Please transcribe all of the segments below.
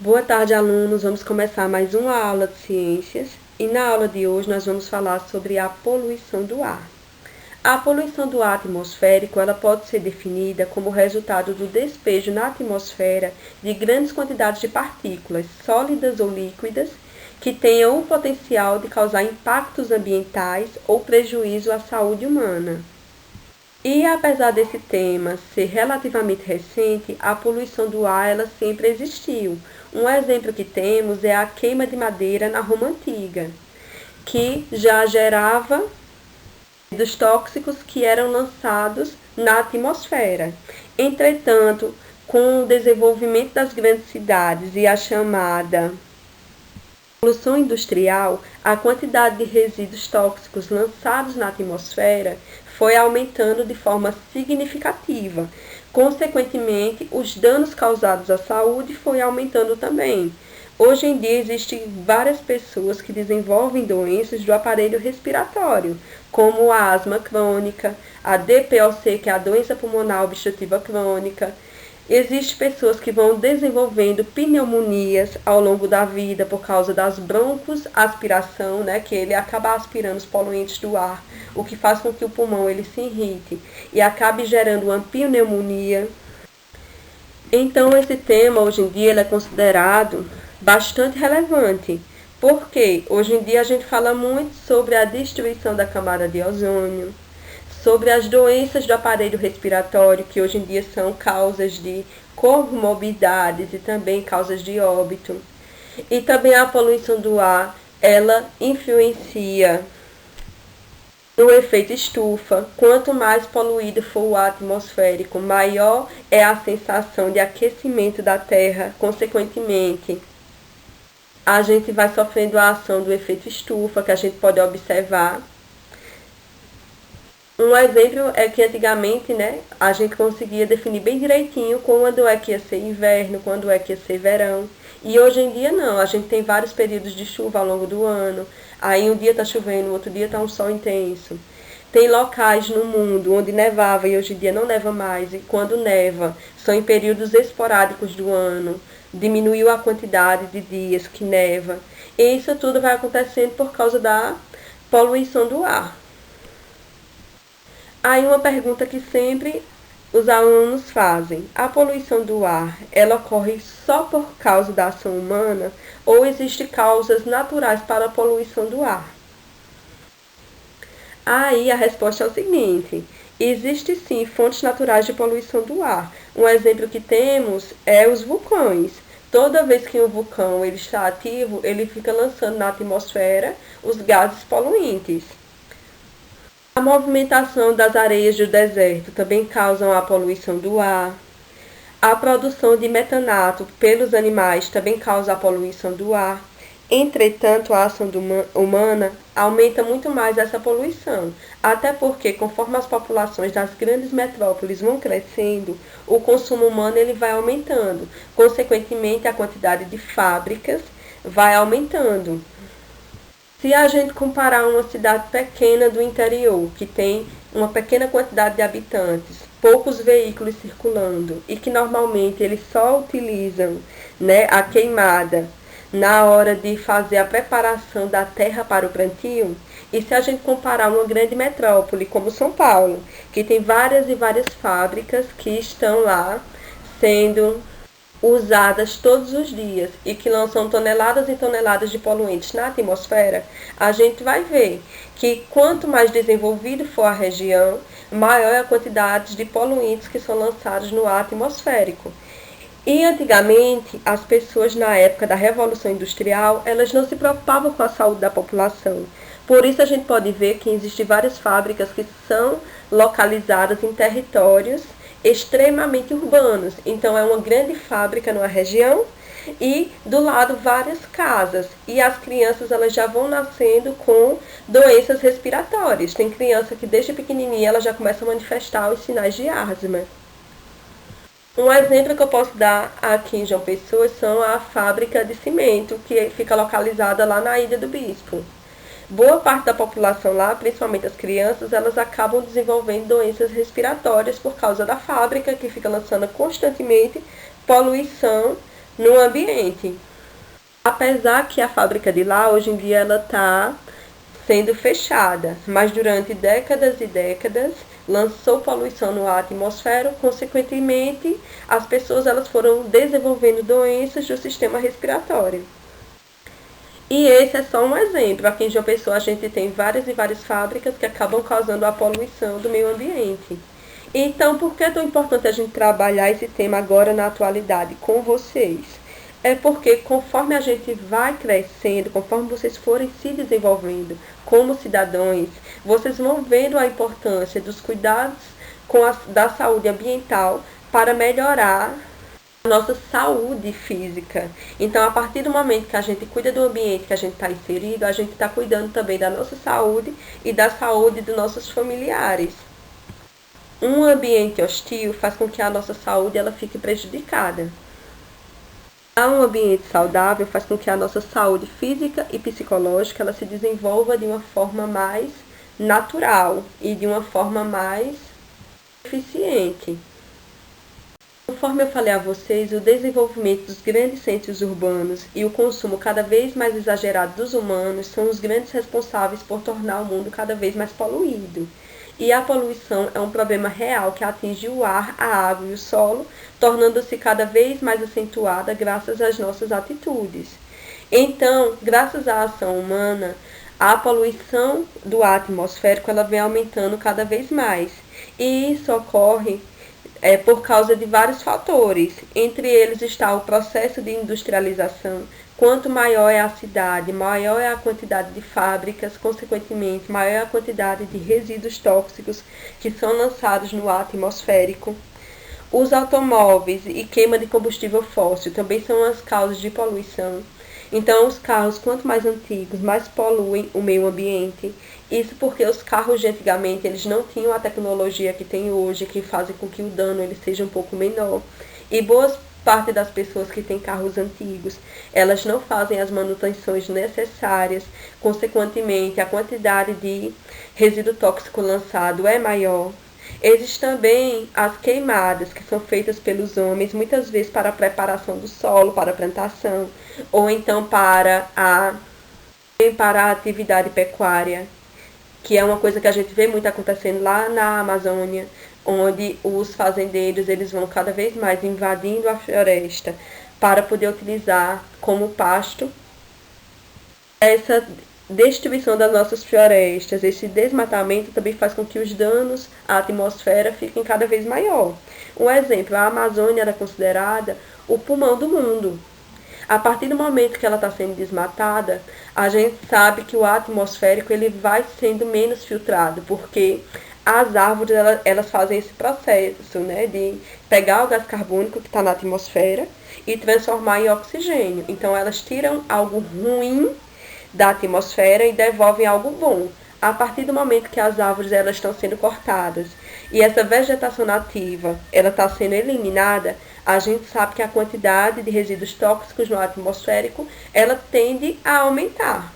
Boa tarde, alunos. Vamos começar mais uma aula de ciências e na aula de hoje nós vamos falar sobre a poluição do ar. A poluição do ar atmosférico ela pode ser definida como resultado do despejo na atmosfera de grandes quantidades de partículas sólidas ou líquidas que tenham o potencial de causar impactos ambientais ou prejuízo à saúde humana. E apesar desse tema ser relativamente recente, a poluição do ar ela sempre existiu. Um exemplo que temos é a queima de madeira na Roma Antiga, que já gerava dos tóxicos que eram lançados na atmosfera. Entretanto, com o desenvolvimento das grandes cidades e a chamada Revolução Industrial, a quantidade de resíduos tóxicos lançados na atmosfera foi aumentando de forma significativa. Consequentemente, os danos causados à saúde foi aumentando também. Hoje em dia existem várias pessoas que desenvolvem doenças do aparelho respiratório, como a asma crônica, a DPOC, que é a doença pulmonar obstrutiva crônica. Existem pessoas que vão desenvolvendo pneumonias ao longo da vida por causa das broncoaspiração, né, que ele acaba aspirando os poluentes do ar, o que faz com que o pulmão ele se irrite e acabe gerando uma pneumonia. Então esse tema hoje em dia ele é considerado bastante relevante, porque hoje em dia a gente fala muito sobre a destruição da camada de ozônio, sobre as doenças do aparelho respiratório, que hoje em dia são causas de comorbidades e também causas de óbito. E também a poluição do ar, ela influencia no efeito estufa. Quanto mais poluído for o ar atmosférico, maior é a sensação de aquecimento da Terra. Consequentemente, a gente vai sofrendo a ação do efeito estufa, que a gente pode observar. Um exemplo é que antigamente, né, a gente conseguia definir bem direitinho quando é que ia ser inverno, quando é que ia ser verão. E hoje em dia não, a gente tem vários períodos de chuva ao longo do ano. Aí um dia está chovendo, outro dia está um sol intenso. Tem locais no mundo onde nevava e hoje em dia não neva mais. E quando neva, são em períodos esporádicos do ano. Diminuiu a quantidade de dias que neva. E isso tudo vai acontecendo por causa da poluição do ar. Aí uma pergunta que sempre os alunos fazem: a poluição do ar, ela ocorre só por causa da ação humana ou existem causas naturais para a poluição do ar? Aí a resposta é o seguinte: existem sim fontes naturais de poluição do ar. Um exemplo que temos é os vulcões. Toda vez que um vulcão ele está ativo, ele fica lançando na atmosfera os gases poluentes. A movimentação das areias do deserto também causa a poluição do ar. A produção de metanato pelos animais também causa a poluição do ar. Entretanto, a ação humana aumenta muito mais essa poluição, até porque conforme as populações das grandes metrópoles vão crescendo, o consumo humano ele vai aumentando. Consequentemente, a quantidade de fábricas vai aumentando. Se a gente comparar uma cidade pequena do interior, que tem uma pequena quantidade de habitantes, poucos veículos circulando e que normalmente eles só utilizam, né, a queimada na hora de fazer a preparação da terra para o plantio, e se a gente comparar uma grande metrópole como São Paulo, que tem várias e várias fábricas que estão lá sendo usadas todos os dias e que lançam toneladas e toneladas de poluentes na atmosfera, a gente vai ver que quanto mais desenvolvido for a região, maior é a quantidade de poluentes que são lançados no ar atmosférico. E antigamente, as pessoas na época da Revolução Industrial, elas não se preocupavam com a saúde da população. Por isso a gente pode ver que existem várias fábricas que são localizadas em territórios extremamente urbanos. Então é uma grande fábrica numa região e do lado várias casas. E as crianças elas já vão nascendo com doenças respiratórias. Tem criança que desde pequenininha ela já começa a manifestar os sinais de asma. Um exemplo que eu posso dar aqui em João Pessoa são a fábrica de cimento que fica localizada lá na Ilha do Bispo. Boa parte da população lá, principalmente as crianças, elas acabam desenvolvendo doenças respiratórias por causa da fábrica que fica lançando constantemente poluição no ambiente. Apesar que a fábrica de lá, hoje em dia, ela está sendo fechada, mas durante décadas e décadas lançou poluição no ar atmosférico, consequentemente, as pessoas elas foram desenvolvendo doenças do sistema respiratório. E esse é só um exemplo. Aqui em João Pessoa a gente tem várias e várias fábricas que acabam causando a poluição do meio ambiente. Então, por que é tão importante a gente trabalhar esse tema agora na atualidade com vocês? É porque conforme a gente vai crescendo, conforme vocês forem se desenvolvendo como cidadãos, vocês vão vendo a importância dos cuidados da saúde ambiental para melhorar a nossa saúde física. Então, a partir do momento que a gente cuida do ambiente que a gente está inserido, a gente está cuidando também da nossa saúde e da saúde dos nossos familiares. Um ambiente hostil faz com que a nossa saúde ela fique prejudicada. Um ambiente saudável faz com que a nossa saúde física e psicológica ela se desenvolva de uma forma mais natural e de uma forma mais eficiente. Conforme eu falei a vocês, o desenvolvimento dos grandes centros urbanos e o consumo cada vez mais exagerado dos humanos são os grandes responsáveis por tornar o mundo cada vez mais poluído. E a poluição é um problema real que atinge o ar, a água e o solo, tornando-se cada vez mais acentuada graças às nossas atitudes. Então, graças à ação humana, a poluição do ar atmosférico ela vem aumentando cada vez mais. E isso ocorre por causa de vários fatores. Entre eles está o processo de industrialização. Quanto maior é a cidade, maior é a quantidade de fábricas, consequentemente, maior é a quantidade de resíduos tóxicos que são lançados no ar atmosférico. Os automóveis e queima de combustível fóssil também são as causas de poluição. Então, os carros, quanto mais antigos, mais poluem o meio ambiente. Isso porque os carros de antigamente eles não tinham a tecnologia que tem hoje, que fazem com que o dano ele seja um pouco menor. E boas parte das pessoas que têm carros antigos, elas não fazem as manutenções necessárias, consequentemente a quantidade de resíduo tóxico lançado é maior. Existem também as queimadas, que são feitas pelos homens, muitas vezes para a preparação do solo, para a plantação, ou então para a atividade pecuária, que é uma coisa que a gente vê muito acontecendo lá na Amazônia, onde os fazendeiros eles vão cada vez mais invadindo a floresta para poder utilizar como pasto. Essa destruição das nossas florestas, esse desmatamento também faz com que os danos à atmosfera fiquem cada vez maior. Um exemplo, a Amazônia era considerada o pulmão do mundo. A partir do momento que ela está sendo desmatada, a gente sabe que o ar atmosférico ele vai sendo menos filtrado, porque as árvores elas fazem esse processo, né, de pegar o gás carbônico que está na atmosfera e transformar em oxigênio. Então, elas tiram algo ruim da atmosfera e devolvem algo bom. A partir do momento que as árvores elas estão sendo cortadas e essa vegetação nativa ela está sendo eliminada, a gente sabe que a quantidade de resíduos tóxicos no ar atmosférico ela tende a aumentar.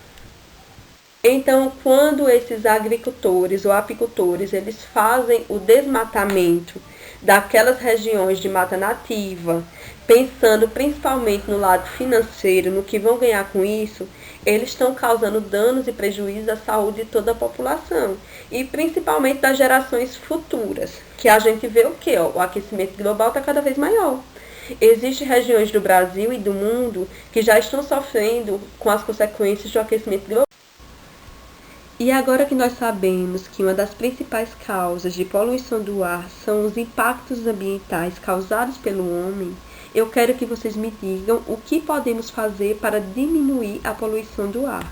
Então, quando esses agricultores ou apicultores eles fazem o desmatamento daquelas regiões de mata nativa, pensando principalmente no lado financeiro, no que vão ganhar com isso, eles estão causando danos e prejuízos à saúde de toda a população e principalmente das gerações futuras, que a gente vê o quê? O aquecimento global está cada vez maior. Existem regiões do Brasil e do mundo que já estão sofrendo com as consequências do aquecimento global. E agora que nós sabemos que uma das principais causas de poluição do ar são os impactos ambientais causados pelo homem, eu quero que vocês me digam o que podemos fazer para diminuir a poluição do ar.